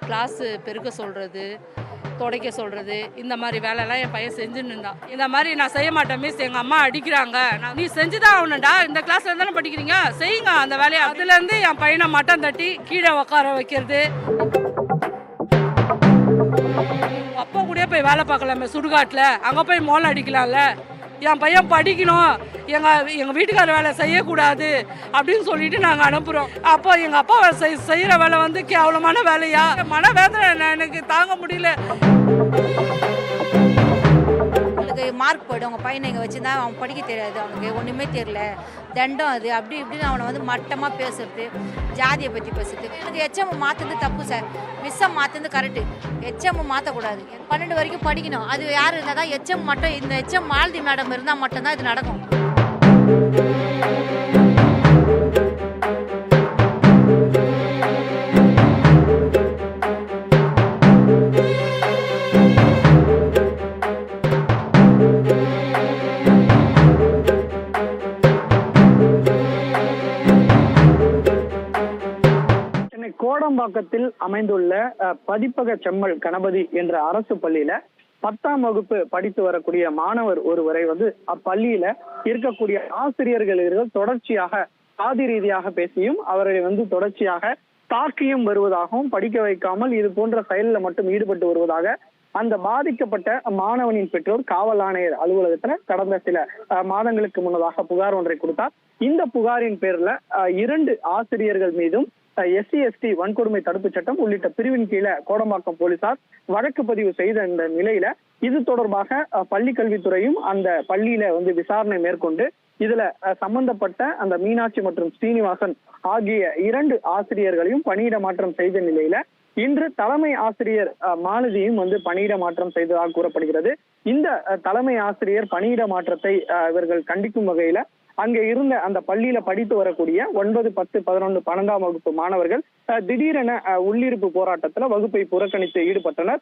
Class பெருக்க சொல்கிறது, துடைக்க சொல்கிறது, இந்த மாதிரி வேலைலாம் என் பையன் செஞ்சுன்னு இருந்தான். இந்த மாதிரி நான் செய்ய மாட்டேன் மிஸ், எங்கள் அம்மா அடிக்கிறாங்க, நீ செஞ்சு தான் ஆகணும்டா, இந்த கிளாஸில் இருந்தாலும் படிக்கிறீங்க, செய்யுங்க அந்த வேலையை. அதுலேருந்து என் பையனை மட்டம் தட்டி கீழே உட்கார வைக்கிறது. அப்பா கூட போய் வேலை பார்க்கலாமே சுடுகாட்டில், அங்கே போய் மோளம் அடிக்கலாம்ல. என் பையன் படிக்கணும், எங்கள் வீட்டுக்கார வேலை செய்யக்கூடாது அப்படின்னு சொல்லிட்டு நாங்கள் அனுப்புகிறோம். அப்போ எங்கள் அப்பா செய்கிற வேலை வந்து கேவலமான வேலையா? மன வேதனை எனக்கு தாங்க முடியல. அவனுக்கு மார்க் போய்டும், அவங்க பையனை இங்கே வச்சுருந்தா அவன் படிக்க தெரியாது, அவனுக்கு ஒன்றுமே தெரியல, தண்டம் அது அப்படி இப்படின்னு அவனை வந்து மட்டமாக பேசுறது, ஜாதியை பற்றி பேசுறது. எனக்கு எச்எம் மாற்றுறது தப்பு சார், மிஸ்ஸை மாற்றுறது கரெக்டு, எச்எம் மாற்றக்கூடாது. 12 வரைக்கும் படிக்கணும். அது யார் இருந்தால் தான் எச்எம் மட்டும், இந்த எச்எம் மாலதி மேடம் இருந்தால் மட்டும்தான் இது நடக்கும். கோடம்பாக்கத்தில் அமைந்துள்ள பதிப்பக செம்மல் கணபதி என்ற அரசு பள்ளியில 10ஆம் வகுப்பு படித்து வரக்கூடிய மாணவர் ஒருவரை வந்து அப்பள்ளியில இருக்கக்கூடிய ஆசிரியர்கள் தொடர்ச்சியாக சாதி ரீதியாக பேசியும் அவரை வந்து தொடர்ச்சியாக தாக்கியும் வருவதாகவும், படிக்க வைக்காமல் இது போன்ற செயலில் மட்டும் ஈடுபட்டு வருவதாக அந்த பாதிக்கப்பட்ட மாணவனின் பெற்றோர் காவல் ஆணையர் அலுவலகத்துல கடந்த சில மாதங்களுக்கு முன்னதாக புகார் ஒன்றை கொடுத்தார். இந்த புகாரின் பேர்ல 2 ஆசிரியர்கள் மீதும் SC/ST வன்கொடுமை தடுப்பு சட்டம் உள்ளிட்ட பிரிவின் கீழே கோடம்பாக்கம் போலீசார் வழக்கு பதிவு செய்த இந்த நிலையில இது தொடர்பாக பள்ளி கல்வித்துறையும் அந்த பள்ளியில வந்து விசாரணை மேற்கொண்டு இதுல சம்பந்தப்பட்ட அந்த மீனாட்சி மற்றும் ஸ்ரீனிவாசன் ஆகிய 2 ஆசிரியர்களையும் பணியிட மாற்றம் செய்த நிலையில இன்று தலைமை ஆசிரியர் மாலதியும் வந்து பணியிட மாற்றம் செய்ததாக கூறப்படுகிறது. இந்த தலைமை ஆசிரியர் பணியிட மாற்றத்தை இவர்கள் கண்டிக்கும் வகையில அங்க இருந்த அந்த பள்ளியில படித்து வரக்கூடிய 9, 10, 11, 12ஆம் வகுப்பு மாணவர்கள் திடீரென உள்ளிருப்பு போராட்டத்துல வகுப்பை புறக்கணித்து ஈடுபட்டனர்.